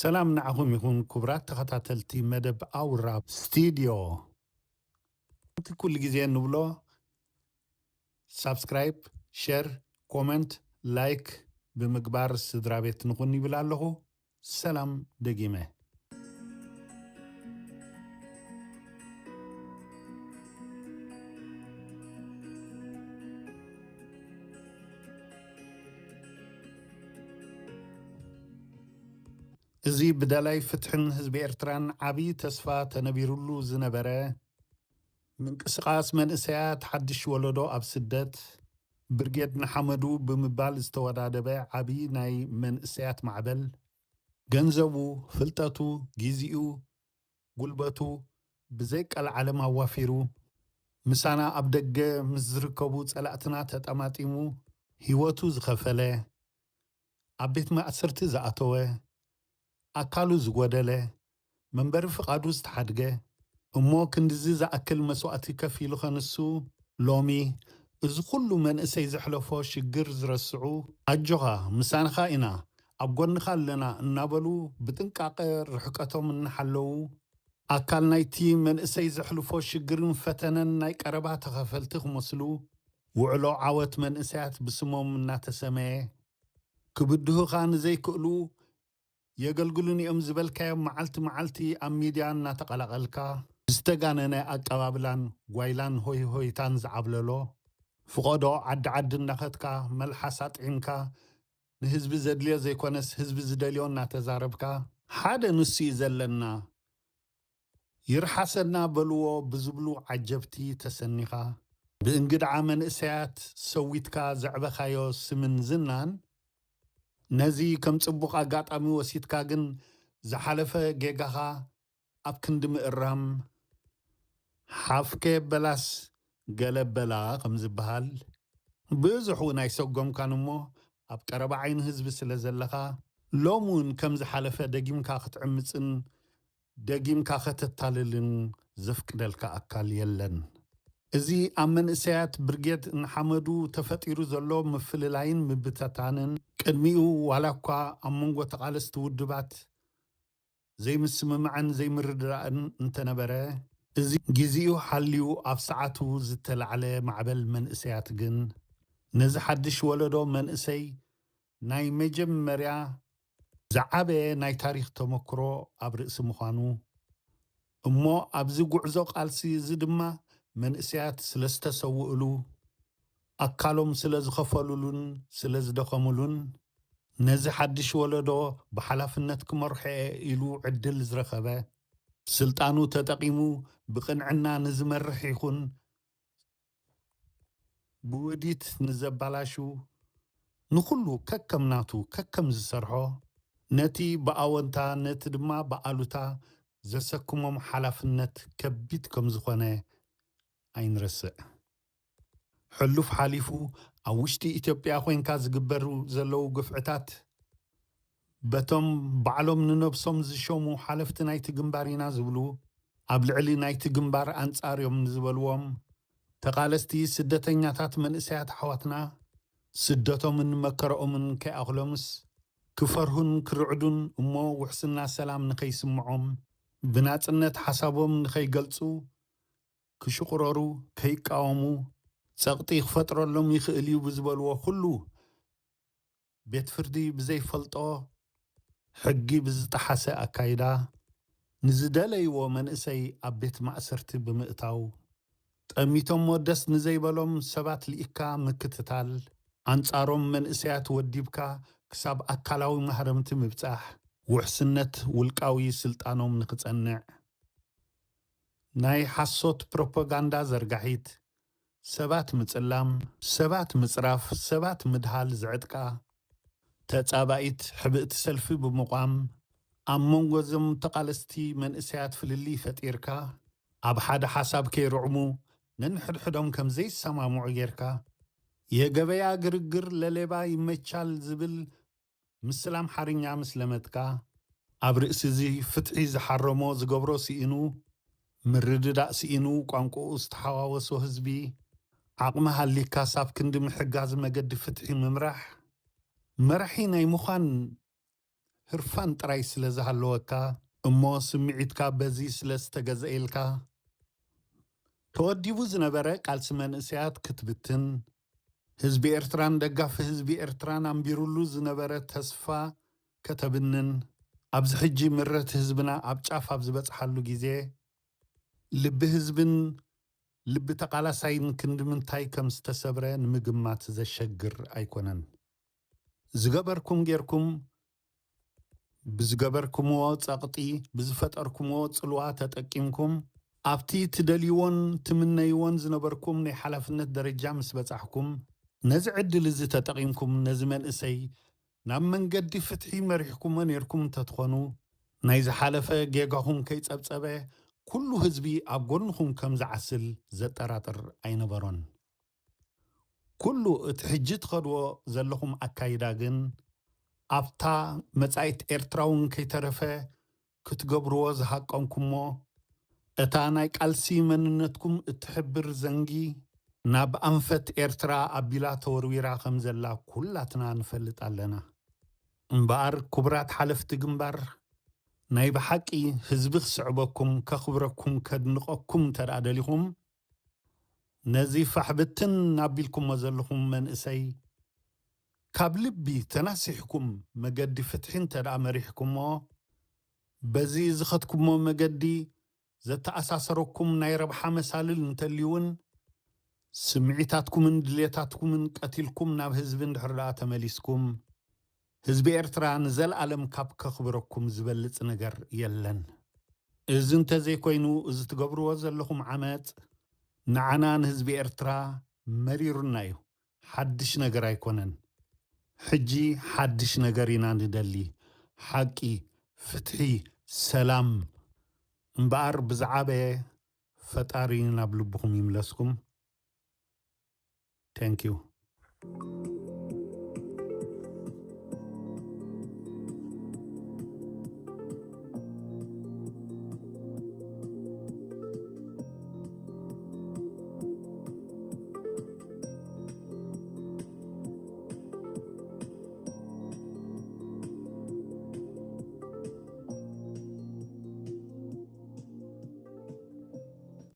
ሰላም ንዓኹም ይኹን ክቡራት ተኸታተልቲ መደብ ኣውራ ስቱድዮ እቲ ኩሉ ግዜ ንብሎ ሳብስክራይብ ሼር ኮመንት ላይክ ብምግባር ስድራ ቤት ንኹን ይብል ኣለኹ ሰላም ደጊመ እዚ ብደላይ ፍትሕን ህዝቢ ኤርትራን ዓብዪ ተስፋ ተነቢሩሉ ዝነበረ ምንቅስቓስ መንእሰያት ሓድሽ ወለዶ ኣብ ስደት ብርጌድ ንሓመዱ ብምባል ዝተወዳደበ ዓብዪ ናይ መንእሰያት ማዕበል ገንዘቡ ፍልጠቱ ግዚኡ ጉልበቱ ብዘይ ቀልዓለም ኣዋፊሩ ምሳና ኣብ ደገ ምስ ዝርከቡ ጸላእትና ተጠማጢሙ ህይወቱ ዝኸፈለ ኣብ ቤት ማእሰርቲ ዝኣተወ ኣካሉ ዝጎደለ መንበሪ ፍቓዱ ዝተሓድገ እሞ ክንድዚ ዝኣክል መስዋእቲ ከፍ ኢሉ ኸንሱ ሎሚ እዚ ኩሉ መንእሰይ ዘሕለፎ ሽግር ዝረስዑ ኣጆኻ ምሳንኻ ኢና ኣብ ጎንኻ ኣለና እናበሉ ብጥንቃቐ ርሕቀቶም እናሓለዉ ኣካል ናይቲ መንእሰይ ዘሕልፎ ሽግርን ፈተነን ናይ ቀረባ ተኸፈልቲ ክመስሉ ውዕሎ ዓወት መንእሰያት ብስሞም እናተሰመየ ክብድሁኻ ንዘይክእሉ የገልግሉን እዮም ዝበልካዮም መዓልቲ መዓልቲ ኣብ ሚድያ እናተቐላቐልካ ዝተጋነነ ኣቀባብላን ጓይላን ሆይ ሆይታን ዝዓብለሎ ፍቐዶ ዓዲ ዓዲ እናኸትካ መልሓስ ኣጥዒምካ ንህዝቢ ዘድልዮ ዘይኮነስ ህዝቢ ዝደልዮ እናተዛረብካ ሓደ ንሱ እዩ ዘለና ይርሓሰና በልዎ ብዝብሉ ዓጀብቲ ተሰኒኻ ብእንግድዓ መንእሰያት ሰዊትካ ዘዕበኻዮ ስምን ዝናን ነዚ ከም ጽቡቕ ኣጋጣሚ ወሲድካ ግን ዝሓለፈ ጌጋኻ ኣብ ክንዲ ምእራም ሓፍከ በላስ ገለበላ ከም ዝበሃል ብዙሕ እውን ኣይሰጎምካን እሞ ኣብ ቀረባ ዓይኒ ህዝቢ ስለ ዘለኻ ሎሚ እውን ከም ዝሓለፈ ደጊምካ ክትዕምፅን ደጊምካ ከተታልልን ዘፍቅደልካ ኣካል የለን እዚ ኣብ መንእሰያት ብርጌድ ንሓመዱ ተፈጢሩ ዘሎ ምፍልላይን ምብተታንን ቅድሚኡ ዋላ እኳ ኣብ መንጎ ተቓለስቲ ውድባት ዘይምስምማዕን ዘይምርድራእን እንተነበረ እዚ ግዚኡ ሓልዩ ኣብ ሰዓቱ ዝተላዕለ ማዕበል መንእሰያት ግን ነዚ ሓድሽ ወለዶ መንእሰይ ናይ መጀመርያ ዝዓበየ ናይ ታሪክ ተመክሮ ኣብ ርእሲ ምዃኑ እሞ ኣብዚ ጉዕዞ ቃልሲ እዚ ድማ መንእሰያት ስለ ዝተሰውእሉ ኣካሎም ስለ ዝኸፈሉሉን ስለ ዝደኸሙሉን ነዚ ሓድሽ ወለዶ ብሓላፍነት ክመርሐ ኢሉ ዕድል ዝረኸበ ስልጣኑ ተጠቒሙ ብቕንዕና ንዝመርሕ ይኹን ብውዲት ንዘባላሹ ንኩሉ ከከም ናቱ ከከም ዝሰርሖ ነቲ ብኣወንታ ነቲ ድማ ብኣሉታ ዘሰክሞም ሓላፍነት ከቢድ ከም ዝኾነ ኣይንርስዕ ሕሉፍ ሓሊፉ ኣብ ውሽጢ ኢትዮጵያ ኮንካ ዝግበሩ ዘለዉ ግፍዕታት በቶም ባዕሎም ንነብሶም ዝሾሙ ሓለፍቲ ናይቲ ግንባር ኢና ዝብሉ ኣብ ልዕሊ ናይቲ ግንባር ኣንጻር እዮም ንዝበልዎም ተቓለስቲ ስደተኛታት መንእሰያት ኣሕዋትና ስደቶምን መከረኦምን ከይኣኽሎምስ ክፈርሁን ክርዕዱን እሞ ውሕስና ሰላም ንኸይስምዖም ብናጽነት ሓሳቦም ንኸይገልጹ ክሽቁረሩ ከይቃወሙ ጸቕጢ ክፈጥረሎም ይኽእል እዩ ብዝበልዎ ኩሉ ቤት ፍርዲ ብዘይፈልጦ ሕጊ ብዝጠሓሰ ኣካይዳ ንዝደለይዎ መንእሰይ ኣብ ቤት ማእሰርቲ ብምእታው ጠሚቶም ደስ ንዘይበሎም ሰባት ልኢካ ምክትታል ኣንጻሮም መንእሰያት ወዲብካ ክሳብ ኣካላዊ ማህረምቲ ምብጻሕ ውሕስነት ውልቃዊ ስልጣኖም ንኽጸንዕ ናይ ሓሶት ፕሮፓጋንዳ ዘርጋሒት ሰባት ምጽላም ሰባት ምጽራፍ ሰባት ምድሃል ዝዕጥቃ ተጻባኢት ሕብእቲ ሰልፊ ብምቋም ኣብ መንጎዞም ተቓለስቲ መንእሰያት ፍልሊ ፈጢርካ ኣብ ሓደ ሓሳብ ከይርዕሙ ነንሕድሕዶም ከም ዘይሰማምዑ ጌርካ የገበያ ግርግር ለሌባ ይመቻል ዝብል ምስላም ሓርኛ ምስ ለመጥካ ኣብ ርእሲ እዚ ፍትሒ ዝሓረሞ ዝገብሮ ሲኢኑ ምርድዳእ ሲኢኑ ቋንቋኡ ዝተሓዋወሶ ህዝቢ ዓቕሚ ሃሊካ ሳብ ክንዲ ምሕጋዝ መገዲ ፍትሒ ምምራሕ መራሒ ናይ ምዃን ህርፋን ጥራይ ስለ ዝሃለወካ እሞ ስምዒትካ በዚ ስለ ዝተገዝአልካ ተወዲቡ ዝነበረ ቃልሲ መንእሰያት ክትብትን ህዝቢ ኤርትራን ደጋፊ ህዝቢ ኤርትራን ኣንቢሩሉ ዝነበረ ተስፋ ከተብንን ኣብዚ ሕጂ ምረት ህዝብና ኣብ ጫፍ ኣብ ዝበፅሓሉ ግዜ ልቢ ህዝብን ልቢ ተቃላሳይን ክንዲ ምንታይ ከም ዝተሰብረ ንምግማት ዘሸግር ኣይኮነን። ዝገበርኩም ጌርኩም ብዝገበርኩምዎ ጸቕጢ ብዝፈጠርኩምዎ ጽልዋ ተጠቂምኩም ኣብቲ ትደልይዎን ትምነይዎን ዝነበርኩም ናይ ሓላፍነት ደረጃ ምስ በጻሕኩም ነዚ ዕድል እዚ ተጠቂምኩም ነዚ መንእሰይ ናብ መንገዲ ፍትሒ መሪሕኩሞ ነርኩም እንተትኾኑ ናይ ዝሓለፈ ጌጋኹም ከይጸብጸበ ኩሉ ህዝቢ ኣብ ጎንኹም ከም ዝዓስል ዘጠራጥር ኣይነበሮን። ኩሉ እቲ ሕጂ ትኸድዎ ዘለኹም ኣካይዳ ግን ኣብታ መጻኢት ኤርትራውን ከይተረፈ ክትገብርዎ ዝሃቀንኩሞ እታ ናይ ቃልሲ መንነትኩም እትሕብር ዘንጊ ናብ ኣንፈት ኤርትራ ኣቢላ ተወርዊራ ከም ዘላ ኩላትና ንፈልጥ ኣለና። እምበኣር ክቡራት ሓለፍቲ ግንባር ናይ ብሓቂ ህዝቢ ክስዕበኩም ከኽብረኩም ከድንቐኩም እንተደኣ ደሊኹም ነዚ ፋሕብትን ኣቢልኩሞ ዘለኹም መንእሰይ ካብ ልቢ ተናሲሕኩም መገዲ ፍትሒ እንተደኣ መሪሕኩሞ በዚ ዝኸትኩሞ መገዲ ዘተኣሳሰረኩም ናይ ረብሓ መሳልል እንተልይውን ስምዒታትኩምን ድሌታትኩምን ቀቲልኩም ናብ ህዝቢ እንድሕር ደኣ ተመሊስኩም ህዝቢ ኤርትራ ንዘለኣለም ካብ ከኽብረኩም ዝበልፅ ነገር የለን። እዚ እንተዘይኮይኑ እዚ ትገብርዎ ዘለኹም ዓመፅ ንዓና ንህዝቢ ኤርትራ መሪሩና እዩ። ሓድሽ ነገር ኣይኮነን። ሕጂ ሓድሽ ነገር ኢና ንደሊ፣ ሓቂ፣ ፍትሒ፣ ሰላም እምበኣር ብዛዕበየ ፈጣሪ ናብ ልብኹም ይምለስኩም። ታንኪዩ።